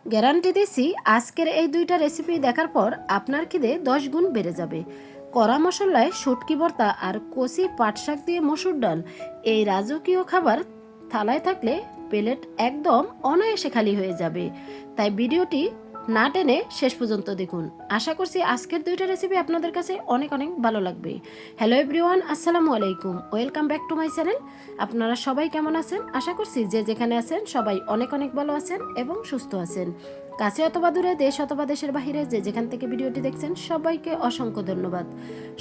Guarantee দিচ্ছি আজকের এই দুইটা রেসিপি দেখার পর আপনার খিদে 10 গুণ বেড়ে যাবে। কড়া মশলায় শুটকি ভর্তা আর কচি পাট শাক দিয়ে মসুর ডাল, এই রাজকীয় খাবার থালায় থাকলে প্লেট একদম অনায়াসে খালি হয়ে যাবে। তাই ভিডিওটি না টেনে শেষ পর্যন্ত দেখুন। আশা করছি আজকের দুইটা রেসিপি আপনাদের কাছে অনেক অনেক ভালো লাগবে। হ্যালো এভরিওয়ান, আসসালামু আলাইকুম, welcome back to my channel. আপনারা সবাই কেমন আছেন? আশা করছি যে যেখানে আছেন সবাই অনেক অনেক ভালো আছেন এবং সুস্থ আছেন। কাছে অথবা দূরে, দেশ অথবা দেশের বাহিরে যে যেখান থেকে ভিডিওটি দেখছেন সবাইকে অসংখ্য ধন্যবাদ।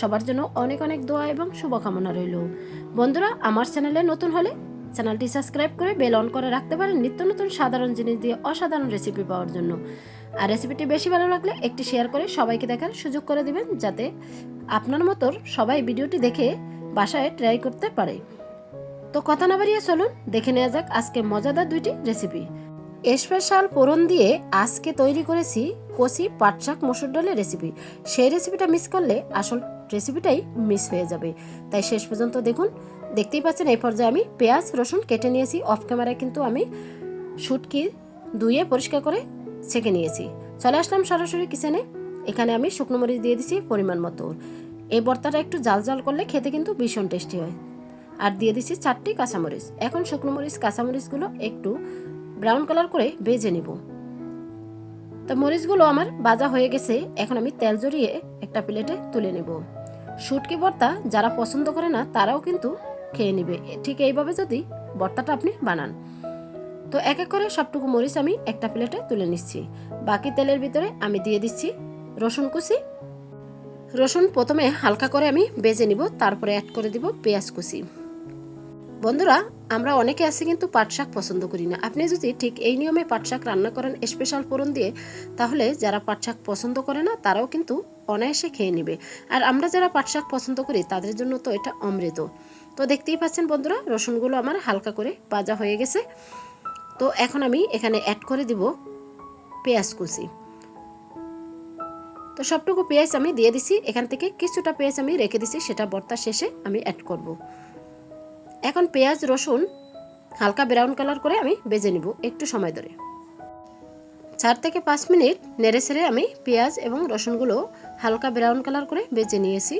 সবার জন্য অনেক অনেক দোয়া এবং শুভকামনা রইল। বন্ধুরা, আমার চ্যানেলে নতুন হলে চ্যানেলটি সাবস্ক্রাইব করে বেল অন করে রাখতে পারেন নিত্য নতুন সাধারণ জিনিস দিয়ে অসাধারণ রেসিপি পাওয়ার জন্য। আর রেসিপিটি বেশি ভালো লাগলে একটি শেয়ার করে সবাইকে দেখার সুযোগ করে দিবেন, যাতে আপনার মতোর সবাই ভিডিওটি দেখে বাসায় ট্রাই করতে পারে। তো কথা না বাড়িয়ে চলুন দেখে নেওয়া যাক আজকে মজাদার দুইটি রেসিপি। স্পেশাল ফোড়ন দিয়ে আজকে তৈরি করেছি কচি পাট শাক মসুর ডালের রেসিপি। সেই রেসিপিটা মিস করলে আসল রেসিপিটাই মিস হয়ে যাবে, তাই শেষ পর্যন্ত দেখুন। দেখতেই পাচ্ছেন এই পর্যায়ে আমি পেঁয়াজ রসুন কেটে নিয়েছি। অফ ক্যামেরায় কিন্তু আমি শুটকি ধুয়ে পরিষ্কার করে ছেঁকে নিয়েছি। চলে আসলাম সরাসরি কিচেনে। এখানে আমি শুকনো মরিচ দিয়ে দিচ্ছি পরিমাণ মতো। এই ভর্তাটা একটু জাল জাল করলে খেতে কিন্তু ভীষণ টেস্টি হয়। আর দিয়ে দিচ্ছি 4টি কাঁচামরিচ। এখন শুকনো মরিচ কাঁচামরিচগুলো একটু ব্রাউন কালার করে ভেজে নিব। তো মরিচগুলো আমার ভাজা হয়ে গেছে। এখন আমি তেল জড়িয়ে একটা প্লেটে তুলে নেব। শুটকি ভর্তা যারা পছন্দ করে না তারাও কিন্তু খেয়ে নেবে ঠিক এইভাবে যদি ভর্তাটা আপনি বানান। তো এক এক করে সবটুকু মরিচ আমি একটা প্লেটে তুলে নিচ্ছি। বাকি তেলের ভিতরে আমি দিয়ে দিচ্ছি রসুন কুচি। রসুন প্রথমে হালকা করে আমি ভেজে নিব, তারপরে অ্যাড করে দিব পেঁয়াজ কুচি। বন্ধুরা, আমরা অনেকে আছি কিন্তু পাট শাক পছন্দ করি না। আপনি যদি ঠিক এই নিয়মে পাট শাক রান্না করেন স্পেশাল ফোড়ন দিয়ে, তাহলে যারা পাট শাক পছন্দ করে না তারাও কিন্তু অনায়াসে খেয়ে নেবে। আর আমরা যারা পাট শাক পছন্দ করি তাদের জন্য তো এটা অমৃত। তো দেখতেই পাচ্ছেন বন্ধুরা, রসুনগুলো আমার হালকা করে ভাজা হয়ে গেছে। তো এখন আমি এখানে অ্যাড করে দিব পেঁয়াজ কুচি। তো সবটুকু পেঁয়াজ আমি দিয়ে দিছি। এখান থেকে কিছুটা পেঁয়াজ আমি রেখে দিছি, সেটা ভর্তার শেষে আমি অ্যাড করব। এখন পেঁয়াজ রসুন হালকা ব্রাউন কালার করে আমি ভেজে নিব একটু সময় ধরে। 4 থেকে 5 মিনিট নেড়ে ছেড়ে আমি পেঁয়াজ এবং রসুনগুলো হালকা ব্রাউন কালার করে ভেজে নিয়েছি।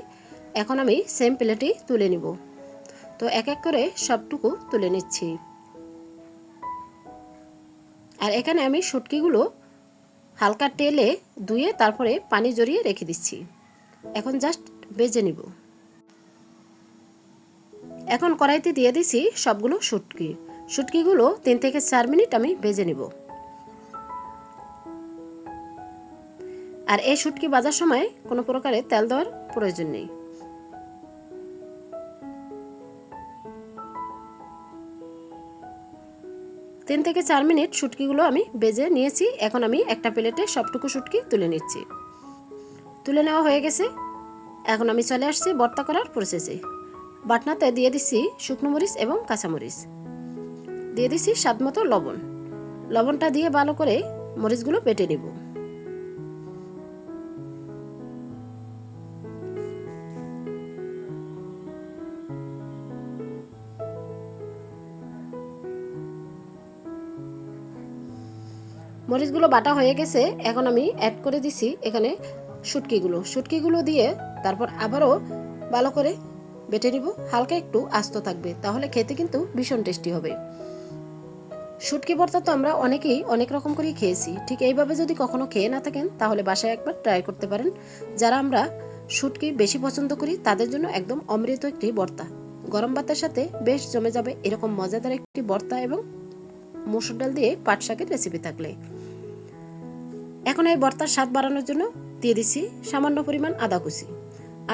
এখন আমি সেম প্লেটেই তুলে নিব। তো এক এক করে সবটুকু তুলে নিচ্ছি। আর এখানে আমি শুটকিগুলো হালকা তেলে ধুয়ে তারপরে পানি জড়িয়ে রেখে দিচ্ছি। এখন জাস্ট ভেজে নিব। এখন কড়াইতে দিয়ে দিছি সবগুলো শুটকিগুলো 3 থেকে 4 মিনিট আমি ভেজে নিব। আর এই শুটকি ভাজার সময় কোনো প্রকারে তেল দেওয়ার প্রয়োজন নেই। তিন থেকে 4 মিনিট শুটকিগুলো আমি ভেজে নিয়েছি। এখন আমি একটা প্লেটে সবটুকু শুটকি তুলে নিচ্ছি। তুলে নেওয়া হয়ে গেছে। এখন আমি চলে আসছি ভর্তা করার প্রসেসে। বাটনাতে দিয়ে দিচ্ছি শুকনো মরিচ এবং কাঁচামরিচ, দিয়ে দিচ্ছি স্বাদমতো লবণ। লবণটা দিয়ে ভালো করে মরিচগুলো বেটে নিব। মরিচগুলো বাটা হয়ে গেছে। এখন আমি অ্যাড করে দিছি এখানে শুটকিগুলো দিয়ে তারপর আবারও ভালো করে বেটে নিব। হালকা একটু আস্ত থাকবে, তাহলে খেতে কিন্তু ভীষণ টেস্টি হবে। শুটকি ভর্তা তো আমরা অনেকেই অনেক রকম করেই খেয়েছি। ঠিক এইভাবে যদি কখনো খেয়ে না থাকেন তাহলে বাসায় একবার ট্রাই করতে পারেন। যারা আমরা শুটকি বেশি পছন্দ করি তাদের জন্য একদম অমৃত একটি ভর্তা। গরম ভাতের সাথে বেশ জমে যাবে এরকম মজাদার একটি ভর্তা এবং মসুর ডাল দিয়ে পাট শাকের রেসিপি থাকলে। এখন এই ভর্তার স্বাদ বাড়ানোর জন্য দিয়ে দিচ্ছি সামান্য পরিমাণ আদা কুচি।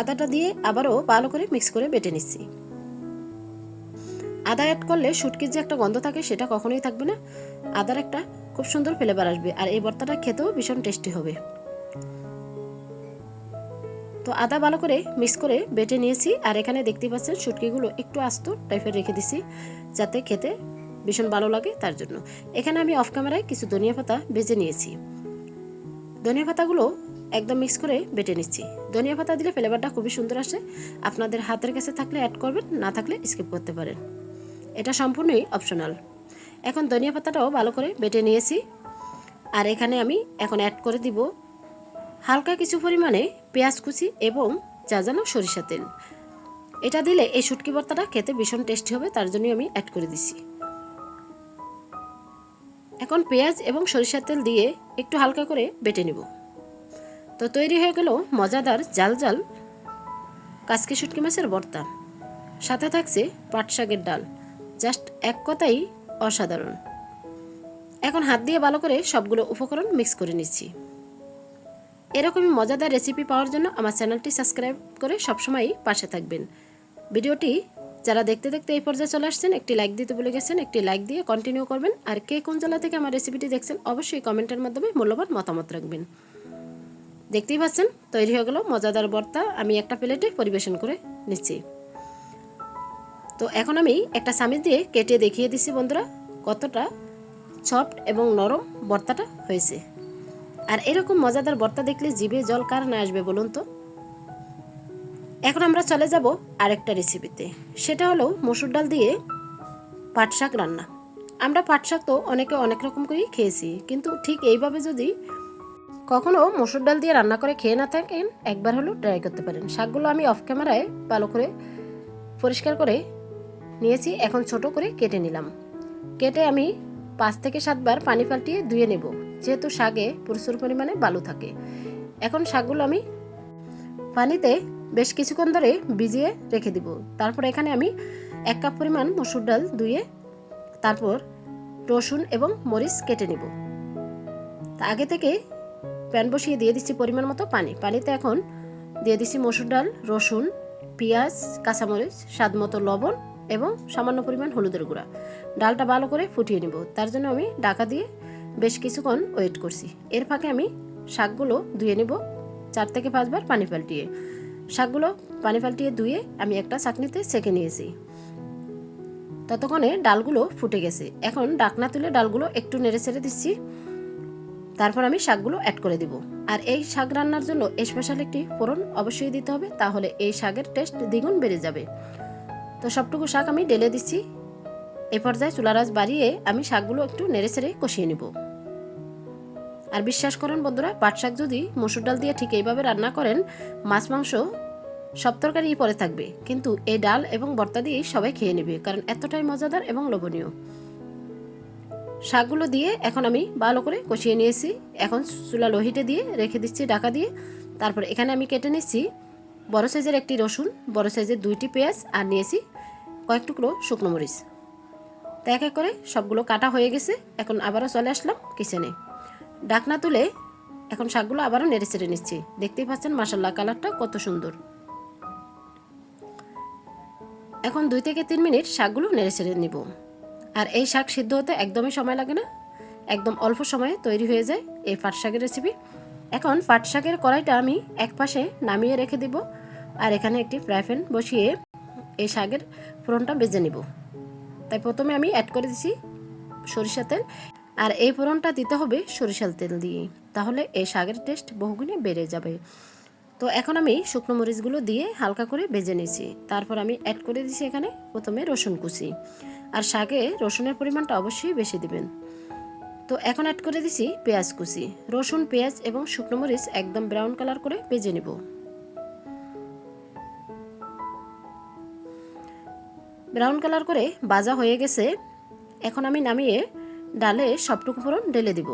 আদাটা দিয়ে আবারও ভালো করে মিক্স করে বেটে নিচ্ছি। আদা অ্যাড করলে শুটকির যে একটা গন্ধ থাকে সেটা কখনোই থাকবে না। আদার একটা খুব সুন্দর ফ্লেভার আসবে আর এই ভর্তাটা খেতেও ভীষণ টেস্টি হবে। তো আদা ভালো করে মিক্স করে বেটে নিয়েছি। আর এখানে দেখতে পাচ্ছেন শুটকিগুলো একটু আস্ত টাইপের রেখে দিছি, যাতে খেতে ভীষণ ভালো লাগে তার জন্য। এখানে আমি অফ ক্যামেরায় কিছু ধনিয়া পাতা ভেজে নিয়েছি। ধনিয়া পাতাগুলো একদম মিক্স করে বেটে নিচ্ছি। ধনিয়া পাতা দিলে ফ্লেভারটা খুবই সুন্দর আসে। আপনাদের হাতের কাছে থাকলে অ্যাড করবেন, না থাকলে স্কিপ করতে পারেন, এটা সম্পূর্ণই অপশনাল। এখন ধনিয়া পাতাটাও ভালো করে বেটে নিয়েছি। আর এখানে আমি এখন অ্যাড করে দিব হালকা কিছু পরিমাণে পেঁয়াজ কুচি এবং চাজানো সরিষা তেল। এটা দিলে এই শুটকি ভর্তাটা খেতে ভীষণ টেস্টি হবে, তার জন্যই আমি অ্যাড করে দিছি। এখন পেঁয়াজ এবং সরিষার তেল দিয়ে একটু হালকা করে বেটে নেব। তো তৈরি হয়ে গেল মজাদার জাল জাল কাচকি শুটকি মাছের ভর্তা। সাথে থাকছে পাট শাকের ডাল, জাস্ট এক কথাই অসাধারণ। এখন হাত দিয়ে ভালো করে সবগুলো উপকরণ মিক্স করে নিচ্ছি। এরকমই মজাদার রেসিপি পাওয়ার জন্য আমার চ্যানেলটি সাবস্ক্রাইব করে সবসময়ই পাশে থাকবেন। ভিডিওটি যারা দেখতে দেখতে এই পর্যায়ে চলে আসছেন, একটি লাইক দিতে ভুলে গেছেন, একটি লাইক দিয়ে কন্টিনিউ করবেন। আর কে কোন জেলা থেকে আমার রেসিপিটি দেখছেন অবশ্যই কমেন্টের মাধ্যমে মূল্যবান মতামত রাখবেন। দেখতেই পাচ্ছেন তৈরি হয়ে গেল মজাদার ভর্তা। আমি একটা প্লেটে পরিবেশন করে নিচ্ছি। তো এখন আমি একটা চামচ দিয়ে কেটে দেখিয়ে দিচ্ছি বন্ধুরা কতটা সফট এবং নরম ভর্তাটা হয়েছে। আর এরকম মজাদার ভর্তা দেখলে জিভে জল কার না আসবে বলুন তো। এখন আমরা চলে যাব আরেকটা রেসিপিতে, সেটা হলো মসুর ডাল দিয়ে পাট শাক রান্না। আমরা পাট শাক তো অনেকে অনেক রকম করেই খেয়েছি, কিন্তু ঠিক এইভাবে যদি কখনো মসুর ডাল দিয়ে রান্না করে খেয়ে না থাকেন, একবার হলো ট্রাই করতে পারেন। শাকগুলো আমি অফ ক্যামেরায় ভালো করে পরিষ্কার করে নিয়েছি। এখন ছোট করে কেটে নিলাম। কেটে আমি 5 থেকে 7 বার পানি পাল্টিয়ে ধুয়ে নেব, যেহেতু শাকে প্রচুর পরিমাণে বালু থাকে। এখন শাকগুলো আমি পানিতে বেশ কিছুক্ষণ ধরে ভিজিয়ে রেখে দিব। তারপর এখানে আমি 1 কাপ পরিমাণ মসুর ডাল ধুয়ে তারপর রসুন এবং মরিচ কেটে নিব। তা আগে থেকে প্যান বসিয়ে দিয়ে দিচ্ছি পরিমাণ মতো পানি। পানিতে এখন দিয়ে দিচ্ছি মসুর ডাল, রসুন, পেঁয়াজ, কাঁচামরিচ, স্বাদ মতো লবণ এবং সামান্য পরিমাণ হলুদের গুঁড়া। ডালটা ভালো করে ফুটিয়ে নিব, তার জন্য আমি ঢাকা দিয়ে বেশ কিছুক্ষণ ওয়েট করছি। এর ফাঁকে আমি শাকগুলো ধুয়ে নেব 4 থেকে 5 বার পানি পাল্টিয়ে। শাকগুলো পানি পাল্টিয়ে ধুয়ে আমি একটা চাকনিতে ছেঁকে নিয়েছি। ততক্ষণে ডালগুলো ফুটে গেছে। এখন ঢাকনা তুলে ডালগুলো একটু নেড়ে ছেড়ে দিচ্ছি। তারপর আমি শাকগুলো অ্যাড করে দিব। আর এই শাক রান্নার জন্য স্পেশাল একটি ফোড়ন অবশ্যই দিতে হবে, তাহলে এই শাকের টেস্ট দ্বিগুণ বেড়ে যাবে। তো সবটুকু শাক আমি ঢেলে দিচ্ছি। এই পর্যায়ে চুলার আঁচ বাড়িয়ে আমি শাকগুলো একটু নেড়ে ছেড়ে কষিয়ে নিব। আর বিশ্বাস করুন বন্ধুরা, পাট শাক যদি মসুর ডাল দিয়ে ঠিক এইভাবে রান্না করেন, মাছ মাংস সব তরকারি পরে থাকবে, কিন্তু এই ডাল এবং ভর্তা দিয়ে সবাই খেয়ে নেবে, কারণ এতটাই মজাদার এবং লোভনীয়। শাকগুলো দিয়ে এখন আমি ভালো করে কষিয়ে নিয়েছি। এখন চুলা লোহিটে দিয়ে রেখে দিচ্ছি ঢাকা দিয়ে। তারপর এখানে আমি কেটে নিচ্ছি বড় সাইজের একটি রসুন, বড় সাইজের 2টি পেঁয়াজ, আর নিয়েছি কয়েক টুকরো শুকনো মরিচ। তো এক এক করে সবগুলো কাটা হয়ে গেছে। এখন আবারও চলে আসলাম কিচেনে। ঢাকনা তুলে এখন শাকগুলো আবারও নেড়ে চেড়ে নিচ্ছি। দেখতেই পাচ্ছেন মাশাআল্লাহ কালারটা কত সুন্দর। এখন 2 থেকে 3 মিনিট শাকগুলো নেড়ে চেড়ে নিব। আর এই শাক সিদ্ধ হতে একদমই সময় লাগে না, একদম অল্প সময়ে তৈরি হয়ে যায় এই পাট শাকের রেসিপি। এখন পাট শাকের কড়াইটা আমি এক পাশে নামিয়ে রেখে দিব। আর এখানে একটি ফ্রাই প্যান বসিয়ে এই শাকের ফোড়নটা ভেজে নিব। তাই প্রথমে আমি অ্যাড করে দিচ্ছি সরিষা তেল। আর এই ফোড়নটা দিতে হবে সরিষার তেল দিয়ে, তাহলে এই শাকের টেস্ট বহুগুণে বেড়ে যাবে। তো এখন আমি শুকনো মরিচগুলো দিয়ে হালকা করে ভেজে নিয়েছি। তারপর আমি অ্যাড করে দিচ্ছি এখানে প্রথমে রসুন কুচি। আর শাকে রসুনের পরিমাণটা অবশ্যই বেশি দিবেন। তো এখন অ্যাড করে দিচ্ছি পেঁয়াজ কুচি। রসুন, পেঁয়াজ এবং শুকনো মরিচ একদম ব্রাউন কালার করে ভেজে নিব। ব্রাউন কালার করে ভাজা হয়ে গেছে। এখন আমি নামিয়ে ডালে সবটুকু ফোড়ন ঢেলে দিব।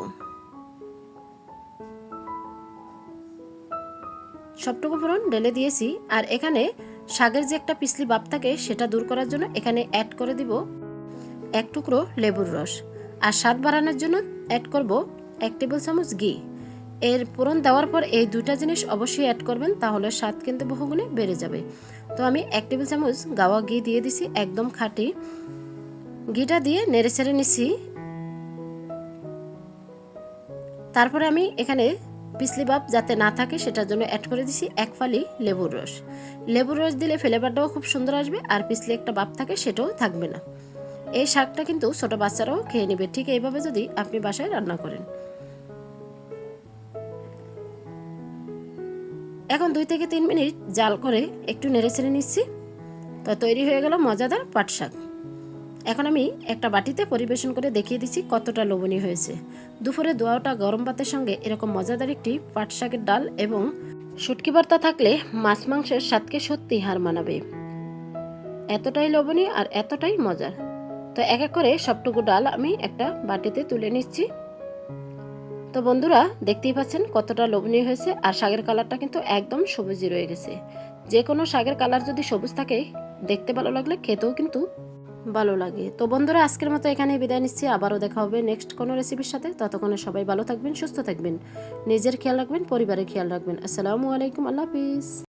সবটুকু ফোড়ন ঢেলে দিয়েছি। আর এখানে শাকের যে একটা পিছলি ভাব থাকে সেটা দূর করার জন্য এখানে অ্যাড করে দিব 1 টুকরো লেবুর রস। আর স্বাদ বাড়ানোর জন্য অ্যাড করব 1 টেবিল চামচ ঘি। এর ফোড়ন দেওয়ার পর এই দুইটা জিনিস অবশ্যই অ্যাড করবেন, তাহলে স্বাদ কিন্তু বহুগুণে বেড়ে যাবে। তো আমি 1 টেবিল চামচ গাওয়া ঘি দিয়ে দিছি, একদম খাঁটি ঘিটা দিয়ে নেড়ে চেড়ে নিছি। তারপরে আমি এখানে পিছলি ভাব যাতে না থাকে সেটার জন্য অ্যাড করে দিছি 1 ফালি লেবুর রস। লেবুর রস দিলে ফ্লেভারটাও খুব সুন্দর আসবে, আর পিছলি একটা ভাব থাকে সেটাও থাকবে না। এই শাকটা কিন্তু ছোট বাচ্চারাও খেয়ে নেবে ঠিক এইভাবে যদি আপনি বাসায় রান্না করেন। এখন 2 থেকে 3 মিনিট জাল করে একটু নেড়ে চেড়ে নিচ্ছি। তো তৈরি হয়ে গেল মজাদার পাট শাক। এখন আমি একটা বাটিতে পরিবেশন করে দেখিয়ে দিচ্ছি কতটা লোভনীয় হয়েছে। দুপুরে দোয়াটা গরম ভাতের সঙ্গে এরকম মজাদার একটি পাট শাকের ডাল এবং শুটকি ভর্তা থাকলে মাছ মাংসের স্বাদকে সত্যি হার মানাবে। এতটাই লোভনীয় আর এতটাই মজার। তো এক এক করে সবটুকু ডাল আমি একটা বাটিতে তুলে নিচ্ছি। তো বন্ধুরা দেখতেই পাচ্ছেন কতটা লোভনীয় হয়েছে, আর শাকের কালারটা কিন্তু একদম সবুজই রয়ে গেছে। যে কোনো শাকের কালার যদি সবুজ থাকে দেখতে ভালো লাগলে খেতেও কিন্তু ভালো লাগে। তো বন্ধুরা আজকের মতো এখানেই বিদায় নিচ্ছি, আবারও দেখা হবে নেক্সট কোনো রেসিপির সাথে। ততক্ষণে সবাই ভালো থাকবেন, সুস্থ থাকবেন, নিজের খেয়াল রাখবেন, পরিবারের খেয়াল রাখবেন। আসসালামু আলাইকুম, আল্লাহ হাফিজ।